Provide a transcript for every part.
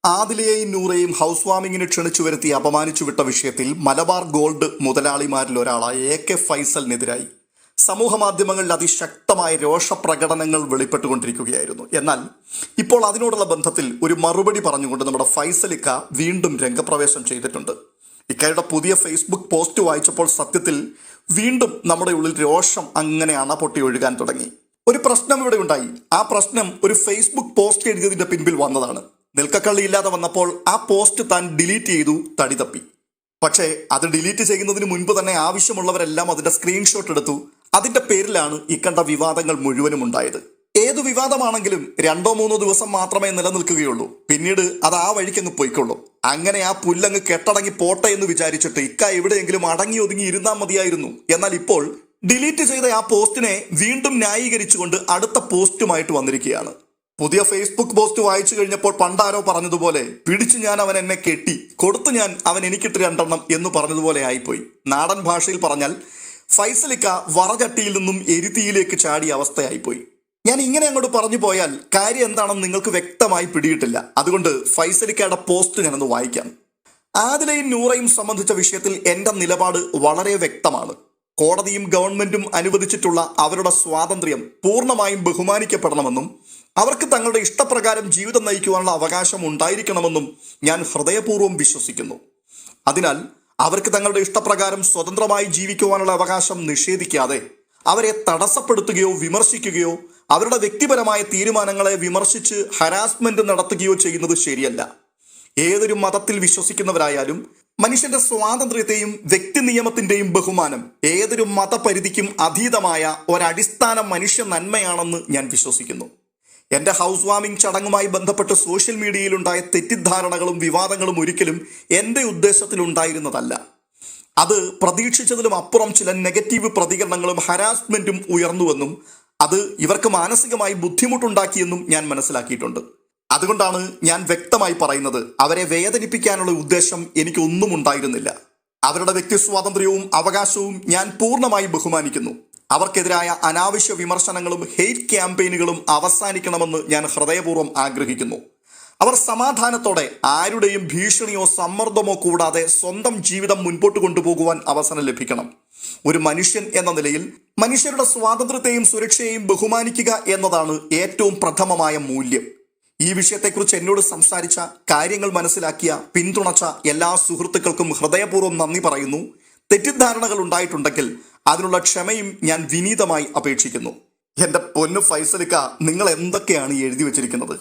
ആദിലയെയും നൂറയും house വാമിങ്ങിന് ക്ഷണിച്ചു വരുത്തി അപമാനിച്ചു വിട്ട വിഷയത്തിൽ മലബാർ ഗോൾഡ് മുതലാളിമാരിൽ ഒരാളായ AK ഫൈസലിനെതിരായി സമൂഹ മാധ്യമങ്ങളിൽ അതിശക്തമായ രോഷപ്രകടനങ്ങൾ വെളിപ്പെട്ടുകൊണ്ടിരിക്കുകയായിരുന്നു. എന്നാൽ ഇപ്പോൾ അതിനോടുള്ള ബന്ധത്തിൽ ഒരു മറുപടി പറഞ്ഞുകൊണ്ട് നമ്മുടെ ഫൈസലിക്ക വീണ്ടും രംഗപ്രവേശം ചെയ്തിട്ടുണ്ട്. ഇക്കയുടെ പുതിയ ഫേസ്ബുക്ക് പോസ്റ്റ് വായിച്ചപ്പോൾ സത്യത്തിൽ വീണ്ടും നമ്മുടെ ഉള്ളിൽ രോഷം അങ്ങനെ അണപൊട്ടി ഒഴുകാൻ തുടങ്ങി. ഒരു പ്രശ്നം ഇവിടെ ഉണ്ടായി. ആ പ്രശ്നം ഒരു ഫേസ്ബുക്ക് പോസ്റ്റ് എഴുതിയതിന്റെ പിൻപിൽ വന്നതാണ്. നിൽക്കക്കള്ളിയില്ലാതെ വന്നപ്പോൾ ആ പോസ്റ്റ് താൻ ഡിലീറ്റ് ചെയ്തു, തടി തപ്പി. പക്ഷേ അത് ഡിലീറ്റ് ചെയ്യുന്നതിന് മുൻപ് തന്നെ ആവശ്യമുള്ളവരെല്ലാം അതിന്റെ സ്ക്രീൻഷോട്ട് എടുത്തു. അതിന്റെ പേരിലാണ് ഈ കണ്ട വിവാദങ്ങൾ മുഴുവനും ഉണ്ടായത്. ഏതു വിവാദമാണെങ്കിലും 2-3 ദിവസം മാത്രമേ നിലനിൽക്കുകയുള്ളൂ. പിന്നീട് അത് ആ വഴിക്കങ്ങ് പോയിക്കൊള്ളൂ. അങ്ങനെ ആ പുല്ലങ്ങ് കെട്ടടങ്ങി പോട്ടെ എന്ന് വിചാരിച്ചിട്ട് ഇക്ക എവിടെയെങ്കിലും അടങ്ങി ഒതുങ്ങി ഇരുന്നാൽ മതിയായിരുന്നു. എന്നാൽ ഇപ്പോൾ ഡിലീറ്റ് ചെയ്ത ആ പോസ്റ്റിനെ വീണ്ടും ന്യായീകരിച്ചുകൊണ്ട് അടുത്ത പോസ്റ്റുമായിട്ട് വന്നിരിക്കുകയാണ്. പുതിയ ഫേസ്ബുക്ക് പോസ്റ്റ് വായിച്ചു കഴിഞ്ഞപ്പോൾ പണ്ടാരോ പറഞ്ഞതുപോലെ പിടിച്ചു ഞാൻ അവൻ എന്നെ കെട്ടി, കൊടുത്തു ഞാൻ അവൻ എനിക്കിട്ട് 2 എണ്ണം എന്ന് പറഞ്ഞതുപോലെ ആയിപ്പോയി. നാടൻ ഭാഷയിൽ പറഞ്ഞാൽ ഫൈസലിക്ക വറചട്ടിയിൽ നിന്നും എരുതിയിലേക്ക് ചാടിയ അവസ്ഥയായിപ്പോയി. ഞാൻ ഇങ്ങനെ അങ്ങോട്ട് പറഞ്ഞു പോയാൽ കാര്യം എന്താണെന്ന് നിങ്ങൾക്ക് വ്യക്തമായി പിടിയിട്ടില്ല. അതുകൊണ്ട് ഫൈസലിക്കയുടെ പോസ്റ്റ് ഞാനൊന്ന് വായിക്കാം. ആദിലയും നൂറയും സംബന്ധിച്ച വിഷയത്തിൽ എൻ്റെ നിലപാട് വളരെ വ്യക്തമാണ്. കോടതിയും ഗവൺമെന്റും അനുവദിച്ചിട്ടുള്ള അവരുടെ സ്വാതന്ത്ര്യം പൂർണ്ണമായും ബഹുമാനിക്കപ്പെടണമെന്നും അവർക്ക് തങ്ങളുടെ ഇഷ്ടപ്രകാരം ജീവിതം നയിക്കുവാനുള്ള അവകാശം ഉണ്ടായിരിക്കണമെന്നും ഞാൻ ഹൃദയപൂർവ്വം വിശ്വസിക്കുന്നു. അതിനാൽ അവർക്ക് തങ്ങളുടെ ഇഷ്ടപ്രകാരം സ്വതന്ത്രമായി ജീവിക്കുവാനുള്ള അവകാശം നിഷേധിക്കാതെ അവരെ തടസ്സപ്പെടുത്തുകയോ വിമർശിക്കുകയോ അവരുടെ വ്യക്തിപരമായ തീരുമാനങ്ങളെ വിമർശിച്ച് ഹരാസ്മെന്റ് നടത്തുകയോ ചെയ്യുന്നത് ശരിയല്ല. ഏതൊരു മതത്തിൽ വിശ്വസിക്കുന്നവരായാലും മനുഷ്യന്റെ സ്വാതന്ത്ര്യത്തെയും വ്യക്തി നിയമത്തിന്റെയും ബഹുമാനം ഏതൊരു മതപരിധിക്കും അതീതമായ ഒരടിസ്ഥാന മനുഷ്യ നന്മയാണെന്ന് ഞാൻ വിശ്വസിക്കുന്നു. എൻ്റെ ഹൗസ് വാമിംഗ് ചടങ്ങുമായി ബന്ധപ്പെട്ട് സോഷ്യൽ മീഡിയയിലുണ്ടായ തെറ്റിദ്ധാരണകളും വിവാദങ്ങളും ഒരിക്കലും എൻ്റെ ഉദ്ദേശത്തിലുണ്ടായിരുന്നതല്ല. അത് പ്രതീക്ഷിച്ചതിലും അപ്പുറം ചില നെഗറ്റീവ് പ്രതികരണങ്ങളും ഹരാസ്മെന്റും ഉയർന്നുവെന്നും അത് ഇവർക്ക് മാനസികമായി ബുദ്ധിമുട്ടുണ്ടാക്കിയെന്നും ഞാൻ മനസ്സിലാക്കിയിട്ടുണ്ട്. അതുകൊണ്ടാണ് ഞാൻ വ്യക്തമായി പറയുന്നത്, അവരെ വേദനിപ്പിക്കാനുള്ള ഉദ്ദേശം എനിക്കൊന്നും ഉണ്ടായിരുന്നില്ല. അവരുടെ വ്യക്തി സ്വാതന്ത്ര്യവും അവകാശവും ഞാൻ പൂർണ്ണമായി ബഹുമാനിക്കുന്നു. അവർക്കെതിരായ അനാവശ്യ വിമർശനങ്ങളും ഹെയ്റ്റ് ക്യാമ്പയിനുകളും അവസാനിക്കണമെന്ന് ഞാൻ ഹൃദയപൂർവ്വം ആഗ്രഹിക്കുന്നു. അവർ സമാധാനത്തോടെ ആരുടെയും ഭീഷണിയോ സമ്മർദ്ദമോ കൂടാതെ സ്വന്തം ജീവിതം മുൻപോട്ട് കൊണ്ടുപോകുവാൻ അവസരം ലഭിക്കണം. ഒരു മനുഷ്യൻ എന്ന നിലയിൽ മനുഷ്യരുടെ സ്വാതന്ത്ര്യത്തെയും സുരക്ഷയെയും ബഹുമാനിക്കുക എന്നതാണ് ഏറ്റവും പ്രഥമമായ മൂല്യം. ഈ വിഷയത്തെക്കുറിച്ച് എന്നോട് സംസാരിച്ച, കാര്യങ്ങൾ മനസ്സിലാക്കിയ, പിന്തുണച്ച എല്ലാ സുഹൃത്തുക്കൾക്കും ഹൃദയപൂർവ്വം നന്ദി പറയുന്നു. തെറ്റിദ്ധാരണകൾ ഉണ്ടായിട്ടുണ്ടെങ്കിൽ അതിനുള്ള ക്ഷമയും ഞാൻ വിനീതമായി അപേക്ഷിക്കുന്നു. എൻ്റെ പൊന്നു ഫൈസലിക്ക, നിങ്ങൾ എന്തൊക്കെയാണ് എഴുതി വെച്ചിരിക്കുന്നത്?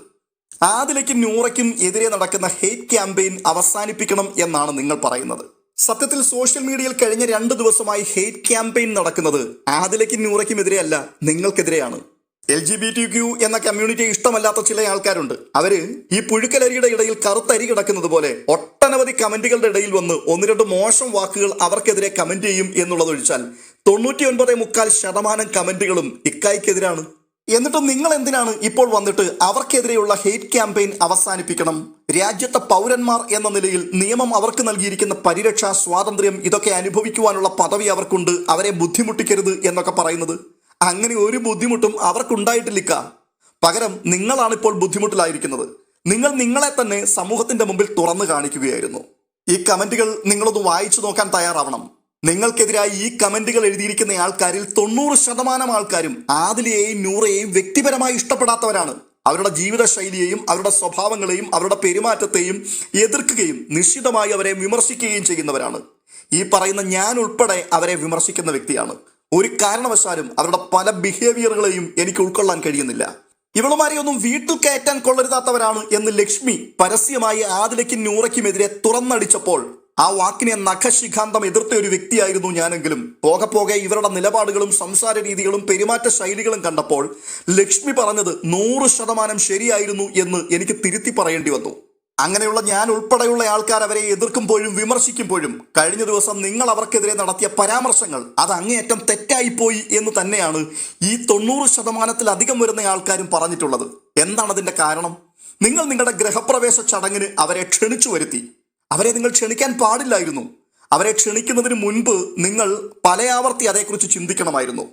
ആദിലയ്ക്കും നൂറയ്ക്കും എതിരെ നടക്കുന്ന ഹെയ്റ്റ് ക്യാമ്പയിൻ അവസാനിപ്പിക്കണം എന്നാണ് നിങ്ങൾ പറയുന്നത്. സത്യത്തിൽ സോഷ്യൽ മീഡിയയിൽ കഴിഞ്ഞ 2 ദിവസമായി ഹെയ്റ്റ് ക്യാമ്പയിൻ നടക്കുന്നത് ആദിലയ്ക്കും നൂറയ്ക്കും എതിരെയല്ല, നിങ്ങൾക്കെതിരെയാണ്. LGBTQ എന്ന കമ്മ്യൂണിറ്റിയെ ഇഷ്ടമല്ലാത്ത ചില ആൾക്കാരുണ്ട്. അവര് ഈ പുഴുക്കലരിയുടെ ഇടയിൽ കറുത്തരി കിടക്കുന്നത് പോലെ ഒട്ടനവധി കമന്റുകളുടെ ഇടയിൽ വന്ന് 1-2 മോശം വാക്കുകൾ അവർക്കെതിരെ കമന്റ് ചെയ്യും എന്നുള്ളതൊഴിച്ചാൽ 99.4% കമന്റുകളും ഇക്കായ്ക്കെതിരാണ്. എന്നിട്ടും നിങ്ങൾ എന്തിനാണ് ഇപ്പോൾ വന്നിട്ട് അവർക്കെതിരെയുള്ള ഹെയ്റ്റ് ക്യാമ്പയിൻ അവസാനിപ്പിക്കണം, രാജ്യത്തെ പൗരന്മാർ എന്ന നിലയിൽ നിയമം അവർക്ക് നൽകിയിരിക്കുന്ന പരിരക്ഷ, സ്വാതന്ത്ര്യം ഇതൊക്കെ അനുഭവിക്കുവാനുള്ള പദവി അവർക്കുണ്ട്, അവരെ ബുദ്ധിമുട്ടിക്കരുത് എന്നൊക്കെ പറയുന്നത്? അങ്ങനെ ഒരു ബുദ്ധിമുട്ടും അവർക്കുണ്ടായിട്ടില്ല. പകരം നിങ്ങളാണിപ്പോൾ ബുദ്ധിമുട്ടിലായിരിക്കുന്നത്. നിങ്ങൾ നിങ്ങളെ തന്നെ സമൂഹത്തിന്റെ മുമ്പിൽ തുറന്നു കാണിക്കുകയായിരുന്നു. ഈ കമന്റുകൾ നിങ്ങളൊന്ന് വായിച്ചു നോക്കാൻ തയ്യാറാവണം. നിങ്ങൾക്കെതിരായി ഈ കമന്റുകൾ എഴുതിയിരിക്കുന്ന ആൾക്കാരിൽ 90% ആൾക്കാരും ആദിലയെയും നൂറയെയും വ്യക്തിപരമായി ഇഷ്ടപ്പെടാത്തവരാണ്. അവരുടെ ജീവിതശൈലിയെയും അവരുടെ സ്വഭാവങ്ങളെയും അവരുടെ പെരുമാറ്റത്തെയും എതിർക്കുകയും നിശ്ചിതമായി അവരെ വിമർശിക്കുകയും ചെയ്യുന്നവരാണ്. ഈ പറയുന്ന ഞാൻ ഉൾപ്പെടെ അവരെ വിമർശിക്കുന്ന വ്യക്തിയാണ്. ഒരു കാരണവശാലും അവരുടെ പല ബിഹേവിയറുകളെയും എനിക്ക് ഉൾക്കൊള്ളാൻ കഴിയുന്നില്ല. ഇവളുമാരെയൊന്നും വീട്ടിൽ കയറ്റാൻ കൊള്ളരുതാത്തവരാണ് എന്ന് ലക്ഷ്മി പരസ്യമായി ആദിലയ്ക്കും നൂറയ്ക്കുമെതിരെ തുറന്നടിച്ചപ്പോൾ ആ വാക്കിനെ നഖശിഖാന്തം എതിർത്ത ഒരു വ്യക്തിയായിരുന്നു ഞാനെങ്കിലും പോകെ പോകെ ഇവരുടെ നിലപാടുകളും സംസാര രീതികളും പെരുമാറ്റ ശൈലികളും കണ്ടപ്പോൾ ലക്ഷ്മി പറഞ്ഞത് 100% ശരിയായിരുന്നു എന്ന് എനിക്ക് തിരുത്തി പറയേണ്ടി വന്നു. അങ്ങനെയുള്ള ഞാൻ ഉൾപ്പെടെയുള്ള ആൾക്കാർ അവരെ എതിർക്കുമ്പോഴും വിമർശിക്കുമ്പോഴും കഴിഞ്ഞ ദിവസം നിങ്ങൾ അവർക്കെതിരെ നടത്തിയ പരാമർശങ്ങൾ അത് അങ്ങേയറ്റം തെറ്റായിപ്പോയി എന്ന് തന്നെയാണ് ഈ 90%-ലധികം വരുന്ന ആൾക്കാരും പറഞ്ഞിട്ടുള്ളത്. എന്താണ് അതിന്റെ കാരണം? നിങ്ങൾ നിങ്ങളുടെ ഗൃഹപ്രവേശ ചടങ്ങിന് അവരെ ക്ഷണിച്ചു വരുത്തി. അവരെ നിങ്ങൾ ക്ഷണിക്കാൻ പാടില്ലായിരുന്നു. അവരെ ക്ഷണിക്കുന്നതിന് മുൻപ് നിങ്ങൾ പലയാവർത്തി അതേക്കുറിച്ച് ചിന്തിക്കണമായിരുന്നു.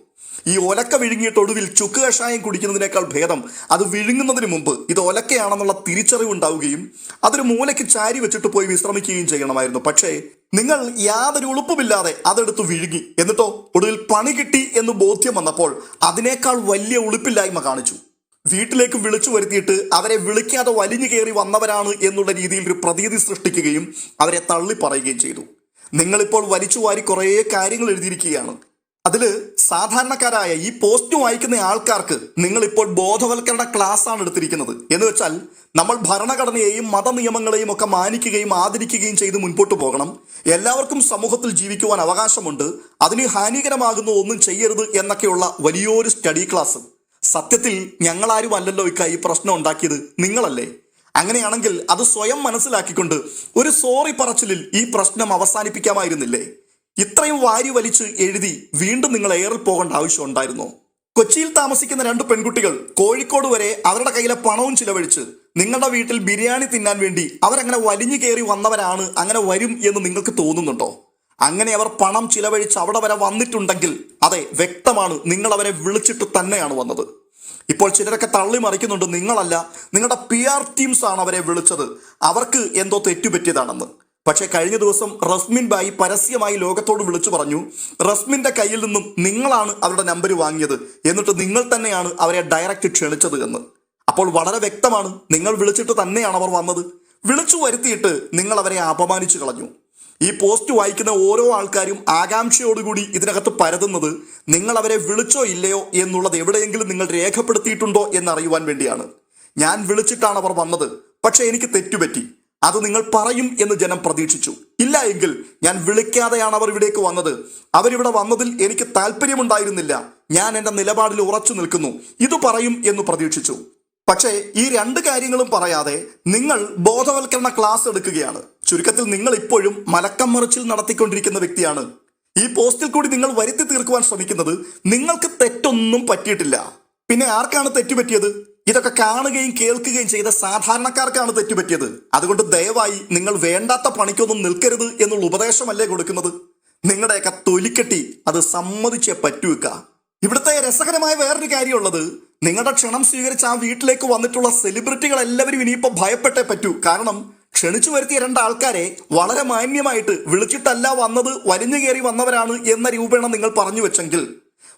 ഈ ഒലക്ക വിഴുങ്ങിയിട്ട് ഒടുവിൽ ചുക്ക് കഷായം കുടിക്കുന്നതിനേക്കാൾ ഭേദം അത് വിഴുങ്ങുന്നതിന് മുമ്പ് ഇത് ഒലക്കയാണെന്നുള്ള തിരിച്ചറിവുണ്ടാവുകയും അതൊരു മൂലയ്ക്ക് ചാരി വെച്ചിട്ട് പോയി വിശ്രമിക്കുകയും ചെയ്യണമായിരുന്നു. പക്ഷേ നിങ്ങൾ യാതൊരു ഉളുപ്പുമില്ലാതെ അതെടുത്ത് വിഴുങ്ങി. എന്നിട്ടോ ഒടുവിൽ പണി കിട്ടി എന്ന് ബോധ്യം വന്നപ്പോൾ അതിനേക്കാൾ വലിയ ഉളുപ്പില്ലായ്മ കാണിച്ചു. വീട്ടിലേക്ക് വിളിച്ചു വരുത്തിയിട്ട് അവരെ വിളിക്കാതെ വലിഞ്ഞു കയറി വന്നവരാണ് എന്നുള്ള രീതിയിൽ ഒരു പ്രതീതി സൃഷ്ടിക്കുകയും അവരെ തള്ളി പറയുകയും ചെയ്തു. നിങ്ങളിപ്പോൾ വലിച്ചു വാരി കുറേ കാര്യങ്ങൾ എഴുതിയിരിക്കുകയാണ്. അതില് സാധാരണക്കാരായ ഈ പോസ്റ്റ് വായിക്കുന്ന ആൾക്കാർക്ക് നിങ്ങളിപ്പോൾ ബോധവൽക്കരണ ക്ലാസ് ആണ് എടുത്തിരിക്കുന്നത്. എന്ന് വെച്ചാൽ നമ്മൾ ഭരണഘടനയെയും മതനിയമങ്ങളെയും ഒക്കെ മാനിക്കുകയും ആദരിക്കുകയും ചെയ്ത് മുൻപോട്ട് പോകണം. എല്ലാവർക്കും സമൂഹത്തിൽ ജീവിക്കുവാൻ അവകാശമുണ്ട്. അതിന് ഹാനികരമാകുന്ന ഒന്നും ചെയ്യരുത് എന്നൊക്കെയുള്ള വലിയൊരു സ്റ്റഡി ക്ലാസ്. സത്യത്തിൽ ഞങ്ങളാരും അല്ലല്ലോ ഈ പ്രശ്നം ഉണ്ടാക്കിയത്, നിങ്ങളല്ലേ? അങ്ങനെയാണെങ്കിൽ അത് സ്വയം മനസ്സിലാക്കിക്കൊണ്ട് ഒരു സോറി പറച്ചിലിൽ ഈ പ്രശ്നം അവസാനിപ്പിക്കാമായിരുന്നില്ലേ? ഇത്രയും വാരി വലിച്ച് എഴുതി വീണ്ടും നിങ്ങൾ ഏറിൽ പോകേണ്ട ആവശ്യം ഉണ്ടായിരുന്നോ? കൊച്ചിയിൽ താമസിക്കുന്ന 2 പെൺകുട്ടികൾ കോഴിക്കോട് വരെ അവരുടെ കയ്യിലെ പണവും ചിലവഴിച്ച് നിങ്ങളുടെ വീട്ടിൽ ബിരിയാണി തിന്നാൻ വേണ്ടി അവരങ്ങനെ വലിഞ്ഞു കയറി വന്നവരാണ്, അങ്ങനെ വരും എന്ന് നിങ്ങൾക്ക് തോന്നുന്നുണ്ടോ? അങ്ങനെ അവർ പണം ചിലവഴിച്ച് അവിടെ വരെ വന്നിട്ടുണ്ടെങ്കിൽ അതെ, വ്യക്തമാണ്, നിങ്ങൾ അവരെ വിളിച്ചിട്ട് തന്നെയാണ് വന്നത്. ഇപ്പോൾ ചിലരൊക്കെ തള്ളി മറിക്കുന്നുണ്ട്, നിങ്ങളല്ല, നിങ്ങളുടെ PR ടീംസ് ആണ് അവരെ വിളിച്ചത്, അവർക്ക് എന്തോ തെറ്റുപറ്റിയതാണെന്ന്. പക്ഷേ കഴിഞ്ഞ ദിവസം റസ്മിൻ ബായി പരസ്യമായി ലോകത്തോട് വിളിച്ചു പറഞ്ഞു, റസ്മിന്റെ കയ്യിൽ നിന്നും നിങ്ങളാണ് അവരുടെ നമ്പർ വാങ്ങിയത്, എന്നിട്ട് നിങ്ങൾ തന്നെയാണ് അവരെ ഡയറക്റ്റ് ക്ഷണിച്ചത് എന്ന്. അപ്പോൾ വളരെ വ്യക്തമാണ്, നിങ്ങൾ വിളിച്ചിട്ട് തന്നെയാണ് അവർ വന്നത്. വിളിച്ചു വരുത്തിയിട്ട് നിങ്ങൾ അവരെ അപമാനിച്ചു കളഞ്ഞു. ഈ പോസ്റ്റ് വായിക്കുന്ന ഓരോ ആൾക്കാരും ആകാംക്ഷയോടുകൂടി ഇതിനകത്ത് പരതുന്നത് നിങ്ങൾ അവരെ വിളിച്ചോ ഇല്ലയോ എന്നുള്ളത് എവിടെയെങ്കിലും നിങ്ങൾ രേഖപ്പെടുത്തിയിട്ടുണ്ടോ എന്നറിയുവാൻ വേണ്ടിയാണ്. ഞാൻ വിളിച്ചിട്ടാണ് അവർ വന്നത്, പക്ഷെ എനിക്ക് തെറ്റുപറ്റി, അത് നിങ്ങൾ പറയും എന്ന് ജനം പ്രതീക്ഷിച്ചു. ഇല്ല എങ്കിൽ ഞാൻ വിളിക്കാതെയാണ് അവർ ഇവിടേക്ക് വന്നത്, അവരിവിടെ വന്നതിൽ എനിക്ക് താല്പര്യമുണ്ടായിരുന്നില്ല, ഞാൻ എൻ്റെ നിലപാടിൽ ഉറച്ചു നിൽക്കുന്നു, ഇത് പറയും എന്ന് പ്രതീക്ഷിച്ചു. പക്ഷേ ഈ 2 കാര്യങ്ങളും പറയാതെ നിങ്ങൾ ബോധവൽക്കരണ ക്ലാസ് എടുക്കുകയാണ്. ചുരുക്കത്തിൽ നിങ്ങൾ ഇപ്പോഴും മലക്കം മറിച്ചിൽ നടത്തിക്കൊണ്ടിരിക്കുന്ന വ്യക്തിയാണ്. ഈ പോസ്റ്റിൽ കൂടി നിങ്ങൾ വരുത്തി തീർക്കുവാൻ ശ്രമിക്കുന്നത് നിങ്ങൾക്ക് തെറ്റൊന്നും പറ്റിയിട്ടില്ല. പിന്നെ ആർക്കാണ് തെറ്റുപറ്റിയത്? ഇതൊക്കെ കാണുകയും കേൾക്കുകയും ചെയ്ത സാധാരണക്കാർക്കാണ് തെറ്റുപറ്റിയത്. അതുകൊണ്ട് ദയവായി നിങ്ങൾ വേണ്ടാത്ത പണിക്കൊന്നും നിൽക്കരുത് എന്നുള്ള ഉപദേശമല്ലേ കൊടുക്കുന്നത്? നിങ്ങളുടെയൊക്കെ തൊലിക്കെട്ടി അത് സമ്മതിച്ചേ പറ്റുവെക്ക. ഇവിടുത്തെ രസകരമായ വേറൊരു കാര്യമുള്ളത്, നിങ്ങളുടെ ക്ഷണം സ്വീകരിച്ച് ആ വീട്ടിലേക്ക് വന്നിട്ടുള്ള സെലിബ്രിറ്റികൾ എല്ലാവരും ഇനിയിപ്പോൾ ഭയപ്പെട്ടേ പറ്റൂ. കാരണം ക്ഷണിച്ചു വരുത്തിയ 2 ആൾക്കാരെ വളരെ മാന്യമായിട്ട് വിളിച്ചിട്ടല്ല വന്നത്, വലിഞ്ഞു കയറി വന്നവരാണ് എന്ന രൂപേണ നിങ്ങൾ പറഞ്ഞു വെച്ചെങ്കിൽ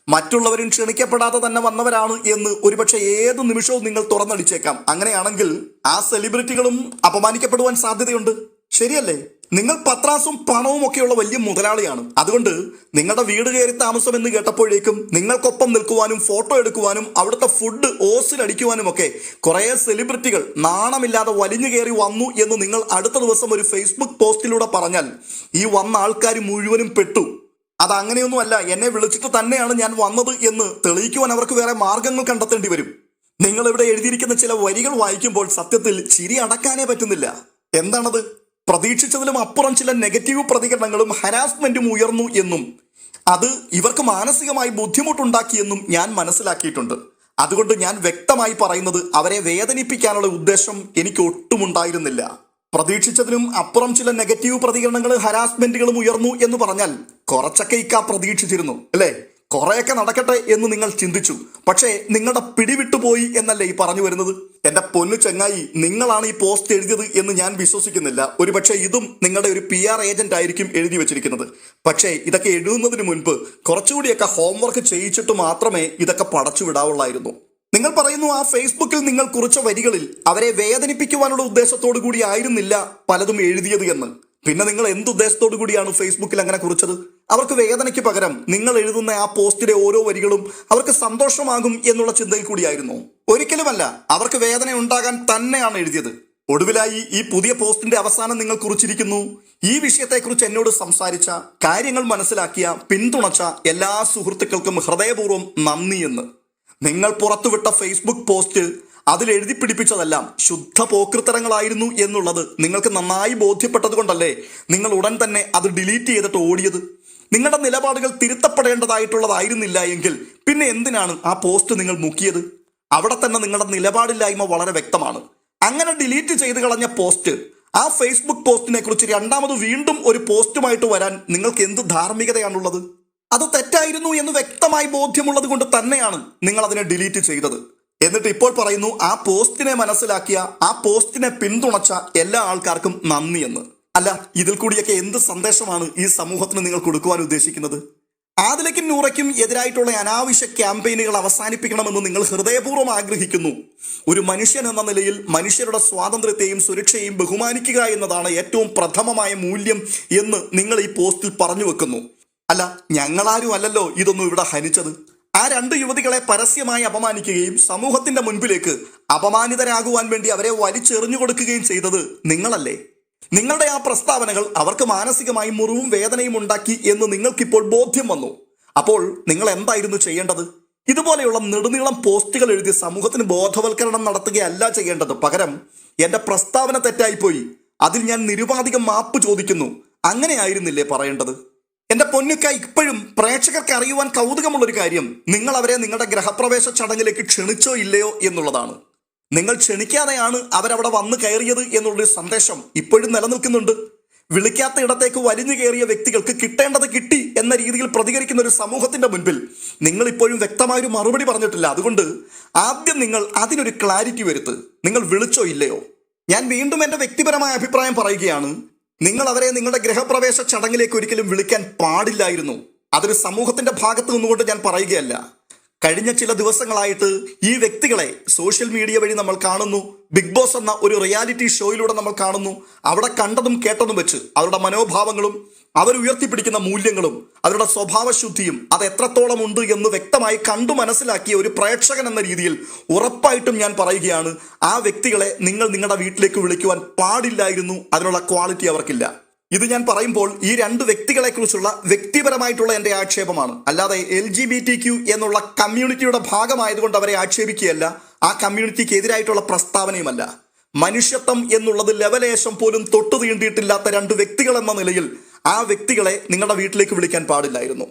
മറ്റുള്ളവരും ക്ഷണിക്കപ്പെടാതെ തന്നെ വന്നവരാണ് എന്ന് ഒരുപക്ഷെ ഏത് നിമിഷവും നിങ്ങൾ തുറന്നടിച്ചേക്കാം. അങ്ങനെയാണെങ്കിൽ ആ സെലിബ്രിറ്റികളും അപമാനിക്കപ്പെടുവാൻ സാധ്യതയുണ്ട്. ശരിയല്ലേ? നിങ്ങൾ പത്രാസും പണവും ഒക്കെയുള്ള വലിയ മുതലാളിയാണ്. അതുകൊണ്ട് നിങ്ങളുടെ വീട് കയറി താമസം എന്ന് കേട്ടപ്പോഴേക്കും നിങ്ങൾക്കൊപ്പം നിൽക്കുവാനും ഫോട്ടോ എടുക്കുവാനും അവിടുത്തെ ഫുഡ് ഓസിലടിക്കുവാനും ഒക്കെ കുറേ സെലിബ്രിറ്റികൾ നാണമില്ലാതെ വലിഞ്ഞു കയറി വന്നു എന്ന് നിങ്ങൾ അടുത്ത ദിവസം ഒരു ഫേസ്ബുക്ക് പോസ്റ്റിലൂടെ പറഞ്ഞാൽ ഈ വന്ന ആൾക്കാർ മുഴുവനും പെട്ടു. അതങ്ങനെയൊന്നുമല്ല, എന്നെ വിളിച്ചിട്ട് തന്നെയാണ് ഞാൻ വന്നത് എന്ന് തെളിയിക്കുവാൻ അവർക്ക് വേറെ മാർഗങ്ങൾ കണ്ടെത്തേണ്ടി വരും. നിങ്ങളിവിടെ എഴുതിയിരിക്കുന്ന ചില വരികൾ വായിക്കുമ്പോൾ സത്യത്തിൽ ചിരി അടക്കാനേ പറ്റുന്നില്ല. എന്താണത്? പ്രതീക്ഷിച്ചതിലും അപ്പുറം ചില നെഗറ്റീവ് പ്രതികരണങ്ങളും ഹരാസ്മെന്റും ഉയർന്നു എന്നും അത് ഇവർക്ക് മാനസികമായി ബുദ്ധിമുട്ടുണ്ടാക്കിയെന്നും ഞാൻ മനസ്സിലാക്കിയിട്ടുണ്ട്. അതുകൊണ്ട് ഞാൻ വ്യക്തമായി പറയുന്നത്, അവരെ വേദനിപ്പിക്കാനുള്ള ഉദ്ദേശം എനിക്ക് ഒട്ടുമുണ്ടായിരുന്നില്ല. പ്രതീക്ഷിച്ചതിനും അപ്പുറം ചില നെഗറ്റീവ് പ്രതികരണങ്ങളും ഹരാസ്മെന്റുകളും ഉയർന്നു എന്ന് പറഞ്ഞാൽ കുറച്ചൊക്കെ പ്രതീക്ഷിച്ചിരുന്നു അല്ലേ? കുറെയൊക്കെ നടക്കട്ടെ എന്ന് നിങ്ങൾ ചിന്തിച്ചു. പക്ഷേ നിങ്ങളുടെ പിടിവിട്ടുപോയി എന്നല്ലേ ഈ പറഞ്ഞു വരുന്നത്? എന്റെ പൊന്നു ചങ്ങായി, നിങ്ങളാണ് ഈ പോസ്റ്റ് എഴുതിയത് എന്ന് ഞാൻ വിശ്വസിക്കുന്നില്ല. ഒരുപക്ഷെ ഇതും നിങ്ങളുടെ ഒരു PR ഏജന്റ് ആയിരിക്കും എഴുതി വെച്ചിരിക്കുന്നത്. പക്ഷേ ഇതൊക്കെ എഴുതുന്നതിന് മുൻപ് കുറച്ചുകൂടിയൊക്കെ ഹോംവർക്ക് ചെയ്യിച്ചിട്ട് മാത്രമേ ഇതൊക്കെ പടച്ചു വിടാവുള്ളായിരുന്നു. നിങ്ങൾ പറയുന്നു ആ ഫേസ്ബുക്കിൽ നിങ്ങൾ കുറിച്ച വരികളിൽ അവരെ വേദനിപ്പിക്കുവാനുള്ള ഉദ്ദേശത്തോടു കൂടി ആയിരുന്നില്ല പലതും എഴുതിയത് എന്ന്. പിന്നെ നിങ്ങൾ എന്തുദ്ദേശത്തോടു കൂടിയാണ് ഫേസ്ബുക്കിൽ അങ്ങനെ കുറിച്ചത്? അവർക്ക് വേദനയ്ക്ക് പകരം നിങ്ങൾ എഴുതുന്ന ആ പോസ്റ്റിലെ ഓരോ വരികളും അവർക്ക് സന്തോഷമാകും എന്നുള്ള ചിന്തയിൽ കൂടിയായിരുന്നു? ഒരിക്കലുമല്ല, അവർക്ക് വേദന ഉണ്ടാകാൻ തന്നെയാണ് എഴുതിയത്. ഒടുവിലായി ഈ പുതിയ പോസ്റ്റിന്റെ അവസാനം നിങ്ങൾ കുറിച്ചിരിക്കുന്നു, ഈ വിഷയത്തെക്കുറിച്ച് എന്നോട് സംസാരിച്ച, കാര്യങ്ങൾ മനസ്സിലാക്കിയ, പിന്തുണച്ച എല്ലാ സുഹൃത്തുക്കൾക്കും ഹൃദയപൂർവ്വം നന്ദി എന്ന്. നിങ്ങൾ പുറത്തുവിട്ട ഫേസ്ബുക്ക് പോസ്റ്റ് അതിൽ എഴുതി പിടിപ്പിച്ചതെല്ലാം ശുദ്ധ പോക്കൃത്തരങ്ങളായിരുന്നു എന്നുള്ളത് നിങ്ങൾക്ക് നന്നായി ബോധ്യപ്പെട്ടത് കൊണ്ടല്ലേ നിങ്ങൾ ഉടൻ തന്നെ അത് ഡിലീറ്റ് ചെയ്തിട്ട് ഓടിയത്? നിങ്ങളുടെ നിലപാടുകൾ തിരുത്തപ്പെടേണ്ടതായിട്ടുള്ളതായിരുന്നില്ല എങ്കിൽ പിന്നെ എന്തിനാണ് ആ പോസ്റ്റ് നിങ്ങൾ മുക്കിയത്? അവിടെ തന്നെ നിങ്ങളുടെ നിലപാടില്ലായ്മ വളരെ വ്യക്തമാണ്. അങ്ങനെ ഡിലീറ്റ് ചെയ്ത് കളഞ്ഞ പോസ്റ്റ്, ആ ഫേസ്ബുക്ക് പോസ്റ്റിനെ കുറിച്ച് രണ്ടാമത് വീണ്ടും ഒരു പോസ്റ്റുമായിട്ട് വരാൻ നിങ്ങൾക്ക് എന്ത് ധാർമ്മികതയാണുള്ളത്? അത് തെറ്റായിരുന്നു എന്ന് വ്യക്തമായി ബോധ്യമുള്ളത് കൊണ്ട് തന്നെയാണ് നിങ്ങൾ അതിനെ ഡിലീറ്റ് ചെയ്തത്. എന്നിട്ട് ഇപ്പോൾ പറയുന്നു ആ പോസ്റ്റിനെ മനസ്സിലാക്കിയ, ആ പോസ്റ്റിനെ പിന്തുണച്ച എല്ലാ ആൾക്കാർക്കും നന്ദി എന്ന്. അല്ല, ഇതിൽ കൂടിയൊക്കെ എന്ത് സന്ദേശമാണ് ഈ സമൂഹത്തിന് നിങ്ങൾ കൊടുക്കുവാൻ ഉദ്ദേശിക്കുന്നത്? ആദിലയ്ക്കും നൂറയ്ക്കും എതിരായിട്ടുള്ള അനാവശ്യ ക്യാമ്പയിനുകൾ അവസാനിപ്പിക്കണമെന്ന് നിങ്ങൾ ഹൃദയപൂർവ്വം ആഗ്രഹിക്കുന്നു. ഒരു മനുഷ്യൻ എന്ന നിലയിൽ മനുഷ്യരുടെ സ്വാതന്ത്ര്യത്തെയും സുരക്ഷയെയും ബഹുമാനിക്കുക എന്നതാണ് ഏറ്റവും പ്രഥമമായ മൂല്യം എന്ന് നിങ്ങൾ ഈ പോസ്റ്റിൽ പറഞ്ഞു വെക്കുന്നു. അല്ല, ഞങ്ങളാരും അല്ലല്ലോ ഇതൊന്നും ഇവിടെ ഹനിച്ചത്. ആ 2 യുവതികളെ പരസ്യമായി അപമാനിക്കുകയും സമൂഹത്തിന്റെ മുൻപിലേക്ക് അപമാനിതരാകുവാൻ വേണ്ടി അവരെ വലിച്ചെറിഞ്ഞു കൊടുക്കുകയും ചെയ്തത് നിങ്ങളല്ലേ? നിങ്ങളുടെ ആ പ്രസ്താവനകൾ അവർക്ക് മാനസികമായി മുറിവും വേദനയും ഉണ്ടാക്കി എന്ന് നിങ്ങൾക്കിപ്പോൾ ബോധ്യം വന്നു. അപ്പോൾ നിങ്ങൾ എന്തായിരുന്നു ചെയ്യേണ്ടത്? ഇതുപോലെയുള്ള നെടുനീളം പോസ്റ്റുകൾ എഴുതി സമൂഹത്തിന് ബോധവൽക്കരണം നടത്തുകയല്ല ചെയ്യേണ്ടത്. പകരം എന്റെ പ്രസ്താവന തെറ്റായിപ്പോയി, അതിൽ ഞാൻ നിരുപാധികം മാപ്പ് ചോദിക്കുന്നു, അങ്ങനെയായിരുന്നില്ലേ പറയേണ്ടത്? എന്റെ പൊന്നുക്ക, ഇപ്പോഴും പ്രേക്ഷകർക്ക് അറിയുവാൻ കൗതുകമുള്ളൊരു കാര്യം നിങ്ങൾ അവരെ നിങ്ങളുടെ ഗ്രഹപ്രവേശ ചടങ്ങിലേക്ക് ക്ഷണിച്ചോ ഇല്ലയോ എന്നുള്ളതാണ്. നിങ്ങൾ ക്ഷണിക്കാതെയാണ് അവരവിടെ വന്നു കയറിയത് എന്നുള്ളൊരു സന്ദേശം ഇപ്പോഴും നിലനിൽക്കുന്നുണ്ട്. വിളിക്കാത്ത ഇടത്തേക്ക് വലിഞ്ഞു കയറിയ വ്യക്തികൾക്ക് കിട്ടേണ്ടത് കിട്ടി എന്ന രീതിയിൽ പ്രതികരിക്കുന്ന ഒരു സമൂഹത്തിന്റെ മുൻപിൽ നിങ്ങൾ ഇപ്പോഴും വ്യക്തമായൊരു മറുപടി പറഞ്ഞിട്ടില്ല. അതുകൊണ്ട് ആദ്യം നിങ്ങൾ അതിനൊരു ക്ലാരിറ്റി വരുത്ത്. നിങ്ങൾ വിളിച്ചോ ഇല്ലയോ? ഞാൻ വീണ്ടും എൻ്റെ വ്യക്തിപരമായ അഭിപ്രായം പറയുകയാണ്. നിങ്ങൾ അവരെ നിങ്ങളുടെ ഗൃഹപ്രവേശ ചടങ്ങിലേക്ക് ഒരിക്കലും വിളിക്കാൻ പാടില്ലായിരുന്നു. അതൊരു സമൂഹത്തിന്റെ ഭാഗത്ത് നിന്നുകൊണ്ട് ഞാൻ പറയുകയല്ല. കഴിഞ്ഞ ചില ദിവസങ്ങളായിട്ട് ഈ വ്യക്തികളെ സോഷ്യൽ മീഡിയ വഴി നമ്മൾ കാണുന്നു. ബിഗ് ബോസ് എന്ന ഒരു റിയാലിറ്റി ഷോയിലൂടെ നമ്മൾ കാണുന്നു. അവിടെ കണ്ടതും കേട്ടതും വെച്ച് അവരുടെ മനോഭാവങ്ങളും അവർ ഉയർത്തിപ്പിടിക്കുന്ന മൂല്യങ്ങളും അവരുടെ സ്വഭാവശുദ്ധിയും അത് എത്രത്തോളം ഉണ്ട് എന്ന് വ്യക്തമായി കണ്ടു മനസ്സിലാക്കിയ ഒരു പ്രേക്ഷകൻ എന്ന രീതിയിൽ ഉറപ്പായിട്ടും ഞാൻ പറയുകയാണ്, ആ വ്യക്തികളെ നിങ്ങൾ നിങ്ങളുടെ വീട്ടിലേക്ക് വിളിക്കുവാൻ പാടില്ലായിരുന്നു. അതിനുള്ള ക്വാളിറ്റി അവർക്കില്ല. ഇത് ഞാൻ പറയുമ്പോൾ ഈ 2 വ്യക്തികളെ കുറിച്ചുള്ള വ്യക്തിപരമായിട്ടുള്ള എൻ്റെ ആക്ഷേപമാണ്. അല്ലാതെ LGBTQ എന്നുള്ള കമ്മ്യൂണിറ്റിയുടെ ഭാഗമായതുകൊണ്ട് അവരെ ആക്ഷേപിക്കുകയല്ല, ആ കമ്മ്യൂണിറ്റിക്ക് എതിരായിട്ടുള്ള പ്രസ്താവനയുമല്ല. മനുഷ്യത്വം എന്നുള്ളത് ലെവലേശം പോലും തൊട്ടു തീണ്ടിയിട്ടില്ലാത്ത 2 വ്യക്തികൾ എന്ന നിലയിൽ ആ വ്യക്തികളെ നിങ്ങളുടെ വീട്ടിലേക്ക് വിളിക്കാൻ പാടില്ലായിരുന്നു.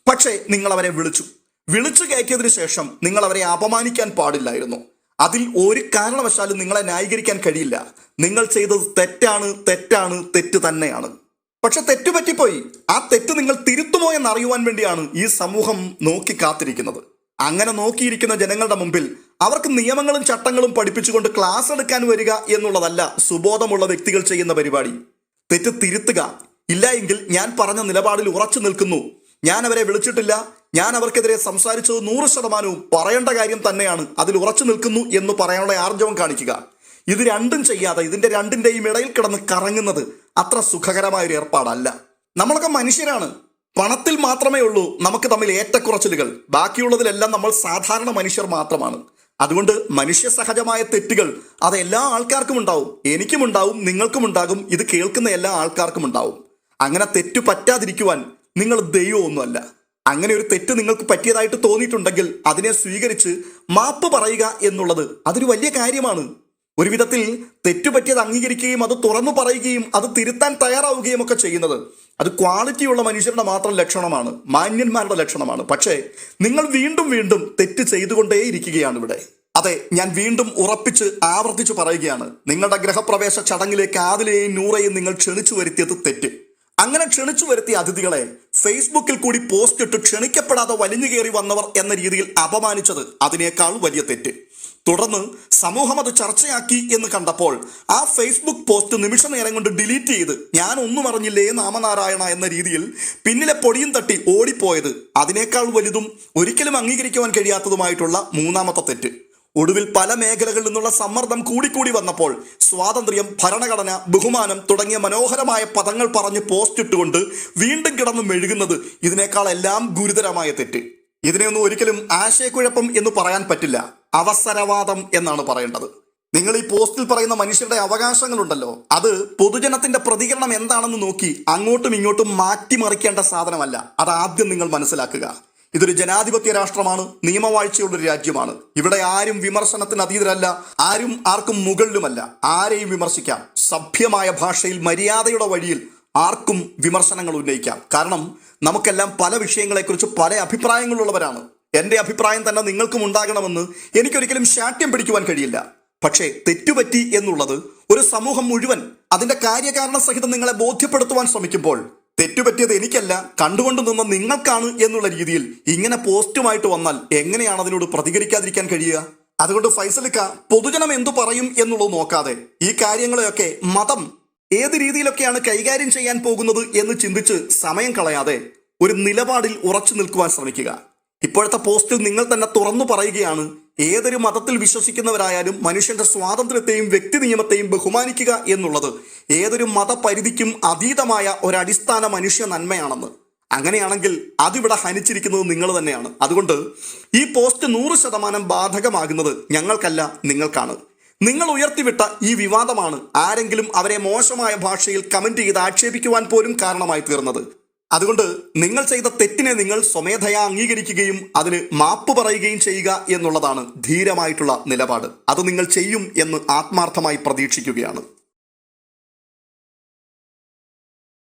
പക്ഷേ നിങ്ങൾ അവരെ വിളിച്ചു കയറ്റിയതിനു ശേഷം നിങ്ങൾ അവരെ അപമാനിക്കാൻ പാടില്ലായിരുന്നു. അതിൽ ഒരു കാരണവശാലും നിങ്ങളെ ന്യായീകരിക്കാൻ കഴിയില്ല. നിങ്ങൾ ചെയ്തത് തെറ്റ് തന്നെയാണ്. പക്ഷെ തെറ്റുപറ്റിപ്പോയി. ആ തെറ്റ് നിങ്ങൾ തിരുത്തുമോ എന്നറിയുവാൻ വേണ്ടിയാണ് ഈ സമൂഹം നോക്കി കാത്തിരിക്കുന്നത്. അങ്ങനെ നോക്കിയിരിക്കുന്ന ജനങ്ങളുടെ മുമ്പിൽ അവർക്ക് നിയമങ്ങളും ചട്ടങ്ങളും പഠിപ്പിച്ചുകൊണ്ട് ക്ലാസ് എടുക്കാൻ വരിക എന്നുള്ളതല്ല സുബോധമുള്ള വ്യക്തികൾ ചെയ്യുന്ന പരിപാടി. തെറ്റ് തിരുത്തുക. ഇല്ല എങ്കിൽ ഞാൻ പറഞ്ഞ നിലപാടിൽ ഉറച്ചു നിൽക്കുന്നു. ഞാൻ അവരെ വിളിച്ചിട്ടില്ല, ഞാൻ അവർക്കെതിരെ സംസാരിച്ചത് 100% പറയേണ്ട കാര്യം തന്നെയാണ്, അതിൽ ഉറച്ചു നിൽക്കുന്നു എന്ന് പറയാനുള്ള ആർജവം കാണിക്കുക. ഇത് രണ്ടും ചെയ്യാതെ ഇതിന്റെ രണ്ടിന്റെയും ഇടയിൽ കിടന്ന് കറങ്ങുന്നത് അത്ര സുഖകരമായൊരു ഏർപ്പാടല്ല. നമ്മളൊക്കെ മനുഷ്യരാണ്. പണത്തിൽ മാത്രമേ ഉള്ളൂ നമുക്ക് തമ്മിൽ ഏറ്റക്കുറച്ചിലുകൾ. ബാക്കിയുള്ളതിലെല്ലാം നമ്മൾ സാധാരണ മനുഷ്യർ മാത്രമാണ്. അതുകൊണ്ട് മനുഷ്യ സഹജമായ തെറ്റുകൾ അത് എല്ലാ ആൾക്കാർക്കും ഉണ്ടാവും. എനിക്കും ഉണ്ടാവും, നിങ്ങൾക്കും ഉണ്ടാകും, ഇത് കേൾക്കുന്ന എല്ലാ ആൾക്കാർക്കും ഉണ്ടാവും. അങ്ങനെ തെറ്റു പറ്റാതിരിക്കുവാൻ നിങ്ങൾ ദൈവമൊന്നുമല്ല. അങ്ങനെ ഒരു തെറ്റ് നിങ്ങൾക്ക് പറ്റിയതായിട്ട് തോന്നിയിട്ടുണ്ടെങ്കിൽ അതിനെ സ്വീകരിച്ച് മാപ്പ് പറയുക എന്നുള്ളത് അതൊരു വലിയ കാര്യമാണ്. ഒരു വിധത്തിൽ തെറ്റുപറ്റിയത് അംഗീകരിക്കുകയും അത് തുറന്നു പറയുകയും അത് തിരുത്താൻ തയ്യാറാവുകയും ഒക്കെ ചെയ്യുന്നത് അത് ക്വാളിറ്റിയുള്ള മനുഷ്യരുടെ മാത്രം ലക്ഷണമാണ്, മാന്യന്മാരുടെ ലക്ഷണമാണ്. പക്ഷേ നിങ്ങൾ വീണ്ടും തെറ്റ് ചെയ്തുകൊണ്ടേയിരിക്കുകയാണ് ഇവിടെ. അതെ, ഞാൻ വീണ്ടും ഉറപ്പിച്ച് ആവർത്തിച്ച് പറയുകയാണ്, നിങ്ങളുടെ ഗൃഹപ്രവേശ ചടങ്ങിലേക്ക് ആദിലയെയും നൂറയെയും നിങ്ങൾ ക്ഷണിച്ചു വരുത്തിയത് തെറ്റ്. അങ്ങനെ ക്ഷണിച്ചു വരുത്തിയ അതിഥികളെ ഫേസ്ബുക്കിൽ കൂടി പോസ്റ്റ് ഇട്ട് ക്ഷണിക്കപ്പെടാതെ വലിഞ്ഞു കയറി വന്നവർ എന്ന രീതിയിൽ അപമാനിച്ചത് അതിനേക്കാൾ വലിയ തെറ്റ്. തുടർന്ന് സമൂഹം അത് ചർച്ചയാക്കി എന്ന് കണ്ടപ്പോൾ ആ ഫേസ്ബുക്ക് പോസ്റ്റ് നിമിഷ നേരം കൊണ്ട് ഡിലീറ്റ് ചെയ്ത് ഞാൻ ഒന്നും അറിഞ്ഞില്ലേ നാമനാരായണ എന്ന രീതിയിൽ പിന്നിലെ പൊടിയും തട്ടി ഓടിപ്പോയത് അതിനേക്കാൾ വലുതും ഒരിക്കലും അംഗീകരിക്കുവാൻ കഴിയാത്തതുമായിട്ടുള്ള 3ാമത്തെ തെറ്റ്. ഒടുവിൽ പല മേഖലകളിൽ നിന്നുള്ള സമ്മർദ്ദം കൂടിക്കൂടി വന്നപ്പോൾ സ്വാതന്ത്ര്യം, ഭരണഘടന, ബഹുമാനം തുടങ്ങിയ മനോഹരമായ പദങ്ങൾ പറഞ്ഞ് പോസ്റ്റ് ഇട്ടുകൊണ്ട് വീണ്ടും കിടന്ന് മെഴുകുന്നത് ഇതിനേക്കാൾ എല്ലാം ഗുരുതരമായ തെറ്റ്. ഇതിനെയൊന്നും ഒരിക്കലും ആശയക്കുഴപ്പം എന്ന് പറയാൻ പറ്റില്ല, അവസരവാദം എന്നാണ് പറയേണ്ടത്. നിങ്ങൾ ഈ പോസ്റ്റിൽ പറയുന്ന മനുഷ്യരുടെ അവകാശങ്ങളുണ്ടല്ലോ, അത് പൊതുജനത്തിന്റെ പ്രതികരണം എന്താണെന്ന് നോക്കി അങ്ങോട്ടും ഇങ്ങോട്ടും മാറ്റിമറിക്കേണ്ട സാധനമല്ല. അതാദ്യം നിങ്ങൾ മനസ്സിലാക്കുക. ഇതൊരു ജനാധിപത്യ രാഷ്ട്രമാണ്, നിയമവാഴ്ചയുള്ളൊരു രാജ്യമാണ്. ഇവിടെ ആരും വിമർശനത്തിന് അതീതരല്ല, ആരും ആർക്കും മുകളിലുമല്ല. ആരെയും വിമർശിക്കാം. സഭ്യമായ ഭാഷയിൽ മര്യാദയുടെ വഴിയിൽ ആർക്കും വിമർശനങ്ങൾ ഉന്നയിക്കാം. കാരണം നമുക്കെല്ലാം പല വിഷയങ്ങളെക്കുറിച്ച് പല അഭിപ്രായങ്ങളുള്ളവരാണ്. എൻ്റെ അഭിപ്രായം തന്നെ നിങ്ങൾക്കും ഉണ്ടാകണമെന്ന് എനിക്കൊരിക്കലും ശാഠ്യം പിടിക്കുവാൻ കഴിയില്ല. പക്ഷേ തെറ്റുപറ്റി എന്നുള്ളത് ഒരു സമൂഹം മുഴുവൻ അതിൻ്റെ കാര്യകാരണ സഹിതം നിങ്ങളെ ബോധ്യപ്പെടുത്തുവാൻ ശ്രമിക്കുമ്പോൾ തെറ്റുപറ്റിയത് എനിക്കല്ല, കണ്ടുകൊണ്ട് നിന്ന നിങ്ങൾക്കാണ് എന്നുള്ള രീതിയിൽ ഇങ്ങനെ പോസ്റ്റുമായിട്ട് വന്നാൽ എങ്ങനെയാണ് അതിനോട് പ്രതികരിക്കാതിരിക്കാൻ കഴിയുക? അതുകൊണ്ട് ഫൈസലിക്ക, പൊതുജനം എന്തു പറയും എന്നുള്ളത് നോക്കാതെ ഈ കാര്യങ്ങളെയൊക്കെ മതം ഏത് രീതിയിലൊക്കെയാണ് കൈകാര്യം ചെയ്യാൻ പോകുന്നത് എന്ന് ചിന്തിച്ച് സമയം കളയാതെ ഒരു നിലപാടിൽ ഉറച്ചു നിൽക്കുവാൻ ശ്രമിക്കുക. ഇപ്പോഴത്തെ പോസ്റ്റിൽ നിങ്ങൾ തന്നെ തുറന്നു പറയുകയാണ്, ഏതൊരു മതത്തിൽ വിശ്വസിക്കുന്നവരായാലും മനുഷ്യന്റെ സ്വാതന്ത്ര്യത്തെയും വ്യക്തി നിയമത്തെയും ബഹുമാനിക്കുക എന്നുള്ളത് ഏതൊരു മതപരിധിക്കും അതീതമായ ഒരടിസ്ഥാന മനുഷ്യ നന്മയാണെന്ന്. അങ്ങനെയാണെങ്കിൽ അതിവിടെ ഹനിച്ചിരിക്കുന്നത് നിങ്ങൾ തന്നെയാണ്. അതുകൊണ്ട് ഈ പോസ്റ്റ് 100% ബാധകമാകുന്നത് ഞങ്ങൾക്കല്ല, നിങ്ങൾക്കാണ്. നിങ്ങൾ ഉയർത്തിവിട്ട ഈ വിവാദമാണ് ആരെങ്കിലും അവരെ മോശമായ ഭാഷയിൽ കമന്റ് ചെയ്ത് ആക്ഷേപിക്കുവാൻ പോലും കാരണമായി തീർന്നത്. അതുകൊണ്ട് നിങ്ങൾ ചെയ്ത തെറ്റിനെ നിങ്ങൾ സ്വമേധയാ അംഗീകരിക്കുകയും അതിന് മാപ്പ് പറയുകയും ചെയ്യുക എന്നുള്ളതാണ് ധീരമായിട്ടുള്ള നിലപാട്. അത് നിങ്ങൾ ചെയ്യും എന്ന് ആത്മാർത്ഥമായി പ്രതീക്ഷിക്കുകയാണ്.